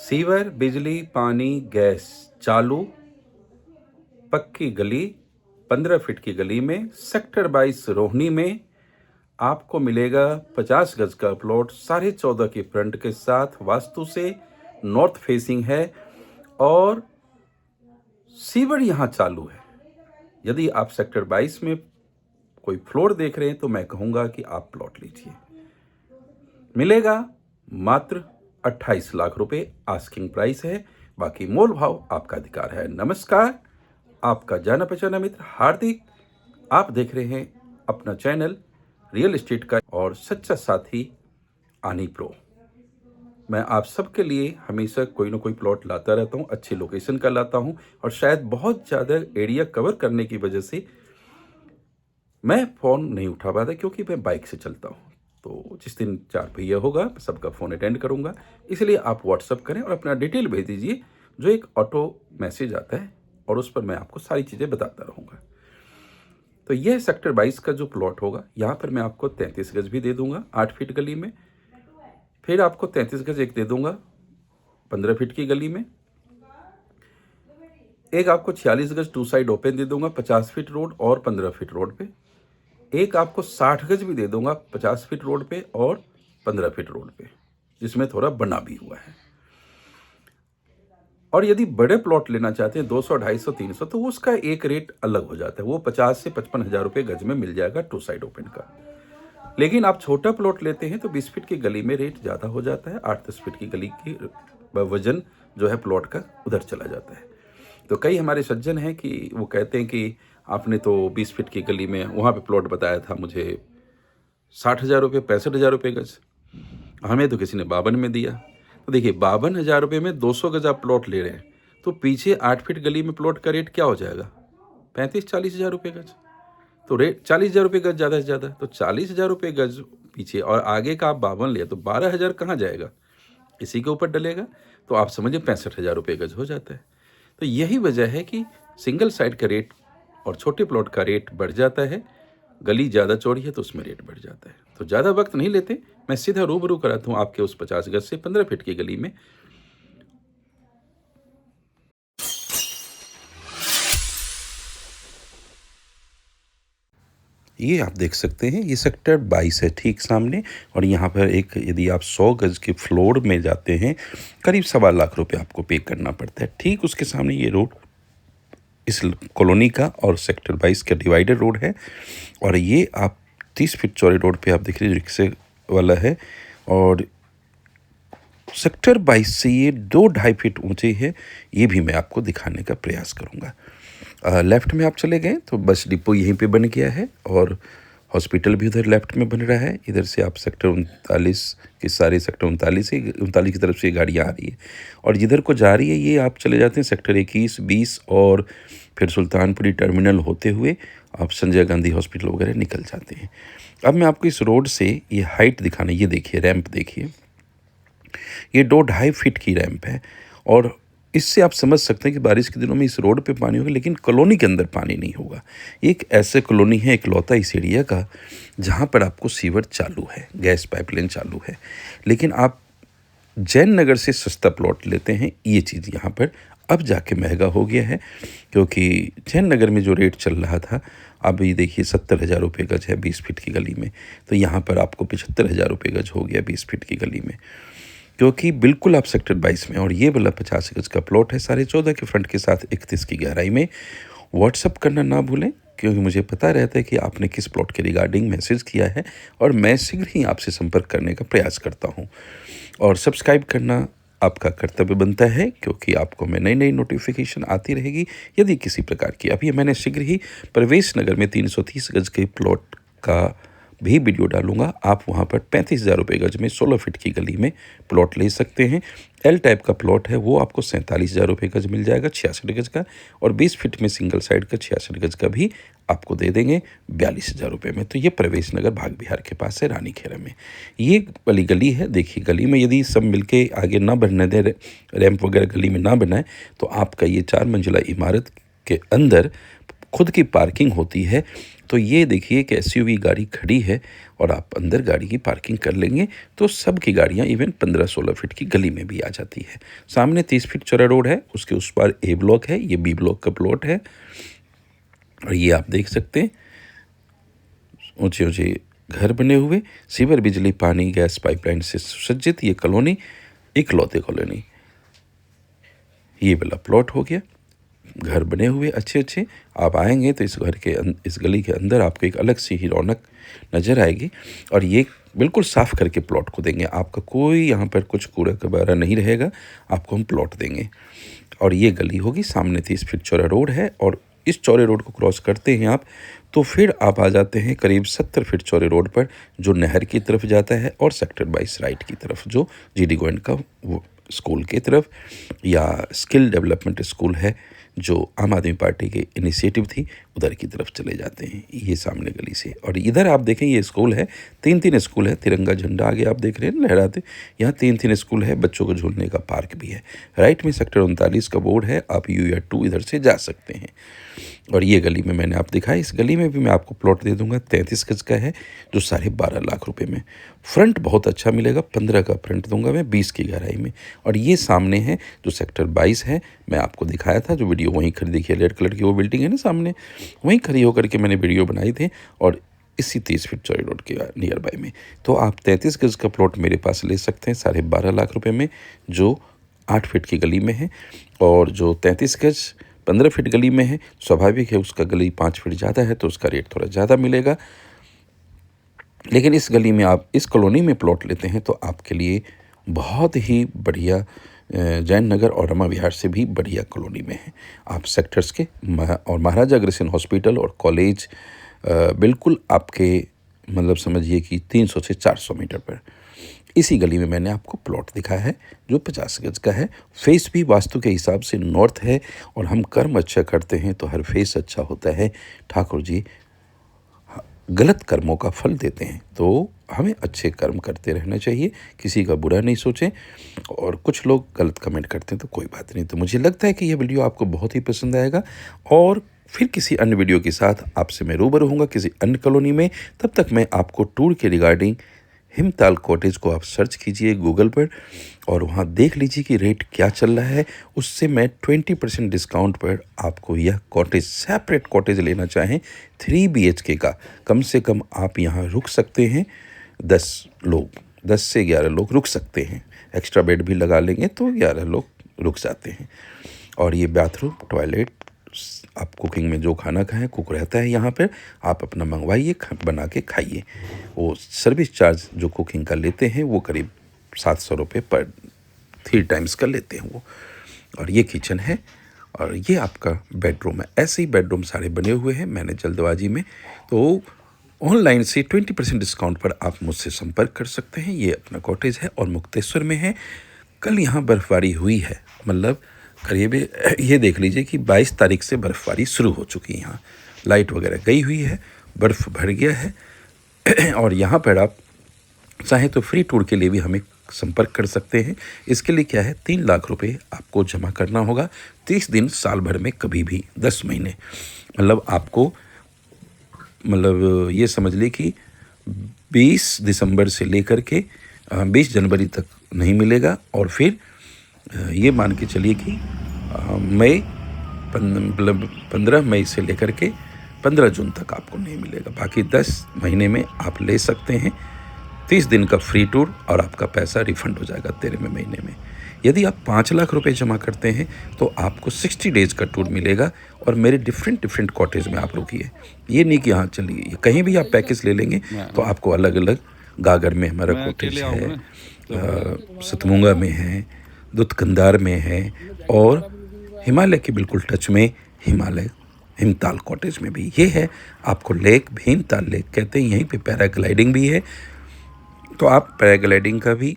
Sewer, बिजली, पानी, gas चालू, पक्की गली, 15 फीट की गली में, सेक्टर 22 रोहिणी में आपको मिलेगा 50 गज का प्लॉट 14.5 की फ्रंट के साथ, वास्तु से नॉर्थ फेसिंग है और सीवर यहाँ चालू है। यदि आप सेक्टर 22 में कोई फ्लोर देख रहे हैं तो मैं कहूँगा कि आप प्लॉट लीजिए। मिलेगा मात्र 28 लाख रुपए आस्किंग प्राइस है, बाकी मोल भाव आपका अधिकार है। नमस्कार, आपका जाना पहचाना मित्र हार्दिक। आप देख रहे हैं अपना चैनल रियल एस्टेट का और सच्चा साथी आनी प्रो। मैं आप सबके लिए हमेशा कोई ना कोई प्लॉट लाता रहता हूँ, अच्छी लोकेशन का लाता हूँ और शायद बहुत ज़्यादा एरिया कवर करने की वजह से मैं फ़ोन नहीं उठा पाता क्योंकि मैं बाइक से चलता हूँ। तो जिस दिन 4 पहिया होगा सबका फ़ोन अटेंड करूँगा, इसलिए आप व्हाट्सअप करें और अपना डिटेल भेज दीजिए, जो एक ऑटो मैसेज आता है और उस पर मैं आपको सारी चीज़ें बताता रहूँगा। तो यह सेक्टर 22 का जो प्लॉट होगा, यहाँ पर मैं आपको 33 गज भी दे दूँगा 8 फीट गली में, फिर आपको 33 गज एक दे दूँगा 15 फीट की गली में, एक आपको 46 गज टू साइड ओपन दे दूँगा 50 फीट रोड और 15 फीट रोड पे, एक आपको 60 गज भी दे दूंगा 50 फीट रोड पे और 15 फीट रोड पे, जिसमें थोड़ा बना भी हुआ है। और यदि बड़े प्लॉट लेना चाहते हैं 200, 250, 300 तो उसका एक रेट अलग हो जाता है, वो 50 से 55 हज़ार रुपये गज में मिल जाएगा टू साइड ओपन का। लेकिन आप छोटा प्लॉट लेते हैं तो 20 फीट की गली में रेट ज़्यादा हो जाता है, 8-10 फीट की गली की वजन जो है प्लॉट का उधर चला जाता है। तो कई हमारे सज्जन हैं कि वो कहते हैं कि आपने तो 20 फीट की गली में वहाँ पे प्लॉट बताया था मुझे 60,000 रुपये, 65,000 रुपये गज, हमें तो किसी ने 52 में दिया। तो देखिए 52,000 रुपये में 200 गज आप प्लॉट ले रहे हैं, तो पीछे 8 फीट गली में प्लॉट का रेट क्या हो जाएगा? 35-40,000 रुपये गज। तो रेट 40,000 रुपये गज ज़्यादा से ज़्यादा, तो 40,000 रुपये गज पीछे और आगे का आप 52 लिया तो 12,000 कहाँ जाएगा? इसी के ऊपर डलेगा। तो आप समझिए 65,000 रुपये गज हो जाता है। तो यही वजह है कि सिंगल साइड का रेट और छोटे प्लॉट का रेट बढ़ जाता है, गली ज़्यादा चौड़ी है तो उसमें रेट बढ़ जाता है। तो ज़्यादा वक्त नहीं लेते, मैं सीधा रूबरू कराता हूँ आपके उस 50 गज से 15 फीट की गली में। ये आप देख सकते हैं, ये सेक्टर 22 है ठीक सामने, और यहाँ पर एक यदि आप 100 गज के फ्लोर में जाते हैं करीब 1.25 लाख रुपये आपको पे करना पड़ता है। ठीक उसके सामने ये रोड इस कॉलोनी का और सेक्टर 22 का डिवाइडर रोड है, और ये आप 30 फीट चौड़े रोड पे आप देख लीजिए रिक्शे वाला है, और सेक्टर 22 से ये 2-2.5 फीट ऊंचे है। ये भी मैं आपको दिखाने का प्रयास करूँगा। लेफ़्ट में आप चले गए तो बस डिपो यहीं पे बन गया है और हॉस्पिटल भी उधर लेफ़्ट में बन रहा है। इधर से आप सेक्टर 39 के सारे सेक्टर 39 की तरफ से गाड़ियाँ आ रही है, और जिधर को जा रही है ये आप चले जाते हैं सेक्टर 21, 20 और फिर सुल्तानपुरी टर्मिनल होते हुए आप संजय गांधी हॉस्पिटल वगैरह निकल जाते हैं। अब मैं आपको इस रोड से ये हाइट दिखाना, ये देखिए रैंप देखिए, ये 2-2.5 फीट की रैंप है, और इससे आप समझ सकते हैं कि बारिश के दिनों में इस रोड पे पानी होगा, लेकिन कॉलोनी के अंदर पानी नहीं होगा। एक ऐसे कॉलोनी है इकलौता इस एरिया का जहाँ पर आपको सीवर चालू है, गैस पाइपलाइन चालू है, लेकिन आप जैन नगर से सस्ता प्लॉट लेते हैं। ये चीज़ यहाँ पर अब जाके महंगा हो गया है, क्योंकि जैन नगर में जो रेट चल रहा था, अब ये देखिए 70,000 रुपये गज है 20 फीट की गली में, तो यहाँ पर आपको 75,000 रुपये गज हो गया 20 फीट की गली में, क्योंकि बिल्कुल आप सेक्टर 22 में। और ये वाला 50 गज का प्लॉट है 14.5 के फ्रंट के साथ 31 की गहराई में। व्हाट्सअप करना ना भूलें, क्योंकि मुझे पता रहता है कि आपने किस प्लॉट के रिगार्डिंग मैसेज किया है, और मैं शीघ्र ही आपसे संपर्क करने का प्रयास करता हूँ। और सब्सक्राइब करना आपका कर्तव्य बनता है, क्योंकि आपको मैं नई नई नोटिफिकेशन आती रहेगी यदि किसी प्रकार की। अभी मैंने शीघ्र ही प्रवेश नगर में 330 गज के प्लॉट का भी वीडियो डालूंगा। आप वहां पर 35,000 रुपये गज में 16 फीट की गली में प्लॉट ले सकते हैं। एल टाइप का प्लॉट है, वो आपको 47,000 रुपये गज मिल जाएगा 66 गज का, और 20 फीट में सिंगल साइड का 66 गज का भी आपको दे देंगे 42,000 रुपये में। तो ये प्रवेश नगर भाग बिहार के पास है, रानी खेरा में ये वाली गली है। देखिए गली में यदि सब मिलके आगे ना बढ़ने दें, रैंप वगैरह गली में ना बनाए, तो आपका ये 4 मंजिला इमारत के अंदर खुद की पार्किंग होती है तो ये देखिए कि एसयूवी गाड़ी खड़ी है और आप अंदर गाड़ी की पार्किंग कर लेंगे तो सब की गाड़ियाँ इवन 15-16 फीट की गली में भी आ जाती है। सामने 30 फीट चौड़ा रोड है, उसके उस पार ए ब्लॉक है, ये बी ब्लॉक का प्लॉट है। और ये आप देख सकते हैं ऊंचे ऊंचे घर बने हुए, सीवर, बिजली, पानी, गैस पाइपलाइन से सुसज्जित ये कॉलोनी इकलौते कॉलोनी। ये वाला प्लॉट हो गया, घर बने हुए अच्छे अच्छे। आप आएंगे तो इस घर के इस गली के अंदर आपको एक अलग सी ही रौनक नज़र आएगी। और ये बिल्कुल साफ़ करके प्लॉट को देंगे, आपका कोई यहाँ पर कुछ कूड़ा कबाड़ा नहीं रहेगा, आपको हम प्लॉट देंगे। और ये गली होगी, सामने 30 फीट चौड़ा रोड है और इस चौड़े रोड को क्रॉस करते हैं आप तो फिर आप आ जाते हैं करीब 70 फीट चौड़े रोड पर, जो नहर की तरफ जाता है और सेक्टर 22 राइट की तरफ, जो जीडी गोविंद का वो स्कूल की तरफ या स्किल डेवलपमेंट स्कूल है जो आम आदमी पार्टी की इनिशिएटिव थी, उधर की तरफ चले जाते हैं ये सामने गली से। और इधर आप देखें ये स्कूल है, 3 स्कूल है, तिरंगा झंडा आगे आप देख रहे हैं लहराते। यहाँ 3 स्कूल है, बच्चों को झूलने का पार्क भी है। राइट में सेक्टर 39 का बोर्ड है, आप यू या 2 इधर से जा सकते हैं। और ये गली में मैंने आप दिखाया, इस गली में भी मैं आपको प्लॉट दे दूंगा, 33 गज का है जो 12.5 लाख रुपए में। फ्रंट बहुत अच्छा मिलेगा, 15 का फ्रंट दूंगा मैं, 20 की गहराई में। और ये सामने है जो सेक्टर 22 है, मैं आपको दिखाया था जो वीडियो, वहीं खड़ी देखिए रेड कलर की वो बिल्डिंग है ना सामने, वहीं खड़ी होकर के मैंने वीडियो बनाई थी। और इसी 30 फीट चौड़ी रोड के नियर बाय में तो आप 33 गज का प्लॉट मेरे पास ले सकते हैं 12.5 लाख रुपए में, जो 8 फीट की गली में है। और जो 33 गज 15 फीट गली में है, स्वाभाविक है उसका गली 5 फीट ज़्यादा है तो उसका रेट थोड़ा ज़्यादा मिलेगा। लेकिन इस गली में आप इस कॉलोनी में प्लॉट लेते हैं तो आपके लिए बहुत ही बढ़िया, जैन नगर और रमा विहार से भी बढ़िया कॉलोनी में है। आप सेक्टर्स के और महाराजा अग्रसेन हॉस्पिटल और कॉलेज बिल्कुल आपके मतलब समझिए कि 300 से 400 मीटर पर इसी गली में मैंने आपको प्लॉट दिखाया है जो 50 गज का है। फेस भी वास्तु के हिसाब से नॉर्थ है और हम कर्म अच्छा करते हैं तो हर फेस अच्छा होता है। ठाकुर जी गलत कर्मों का फल देते हैं तो हमें अच्छे कर्म करते रहना चाहिए, किसी का बुरा नहीं सोचें। और कुछ लोग गलत कमेंट करते हैं तो कोई बात नहीं। तो मुझे लगता है कि यह वीडियो आपको बहुत ही पसंद आएगा और फिर किसी अन्य वीडियो के साथ आपसे मैं रूबरू होऊंगा किसी अन्य कॉलोनी में। तब तक मैं आपको टूर के रिगार्डिंग हिमताल कॉटेज को आप सर्च कीजिए गूगल पर और वहाँ देख लीजिए कि रेट क्या चल रहा है। उससे मैं 20% डिस्काउंट पर आपको यह कॉटेज, सेपरेट कॉटेज लेना चाहें 3 BHK का, कम से कम आप यहाँ रुक सकते हैं 10 लोग, 10 से 11 लोग रुक सकते हैं। एक्स्ट्रा बेड भी लगा लेंगे तो 11 लोग रुक जाते हैं। और ये बाथरूम, टॉयलेट, आप कुकिंग में जो खाना खाएं कुक रहता है यहाँ पर, आप अपना मंगवाइए, बना के खाइए। वो सर्विस चार्ज जो कुकिंग का लेते हैं वो करीब 700 रुपये पर 3 टाइम्स का लेते हैं वो। और ये किचन है और ये आपका बेडरूम है। ऐसे ही बेडरूम सारे बने हुए हैं मैंने जल्दबाजी में, तो ऑनलाइन से 20% डिस्काउंट पर आप मुझसे संपर्क कर सकते हैं। ये अपना कॉटेज है और मुक्तेश्वर में है। कल यहाँ बर्फ़बारी हुई है, मतलब करीब ये देख लीजिए कि 22 तारीख से बर्फ़बारी शुरू हो चुकी है। यहाँ लाइट वगैरह गई हुई है, बर्फ़ भर गया है। और यहाँ पर आप चाहें तो फ्री टूर के लिए भी हमें संपर्क कर सकते हैं। इसके लिए क्या है, 3 लाख रुपए आपको जमा करना होगा, 30 दिन साल भर में कभी भी 10 महीने, मतलब आपको मतलब ये समझ ली कि 20 दिसंबर से लेकर के 20 जनवरी तक नहीं मिलेगा। और फिर ये मान के चलिए कि मई 15 मई से लेकर के 15 जून तक आपको नहीं मिलेगा। बाकी 10 महीने में आप ले सकते हैं 30 दिन का फ्री टूर और आपका पैसा रिफंड हो जाएगा 13वें महीने में। यदि आप 5 लाख रुपए जमा करते हैं तो आपको 60 डेज़ का टूर मिलेगा और मेरे डिफरेंट कॉटेज में आप रुकिए। ये नहीं कि हाँ चलिए, कहीं भी आप पैकेज ले लेंगे तो आपको अलग अलग, गागर में हमारा कॉटेज है, सतमुंगा में है, दुधकंदार में है और हिमालय के बिल्कुल टच में हिमालय हिमताल कॉटेज में भी ये है। आपको लेक, भीमताल लेक कहते हैं, यहीं पे पैराग्लाइडिंग भी है तो आप पैराग्लाइडिंग का भी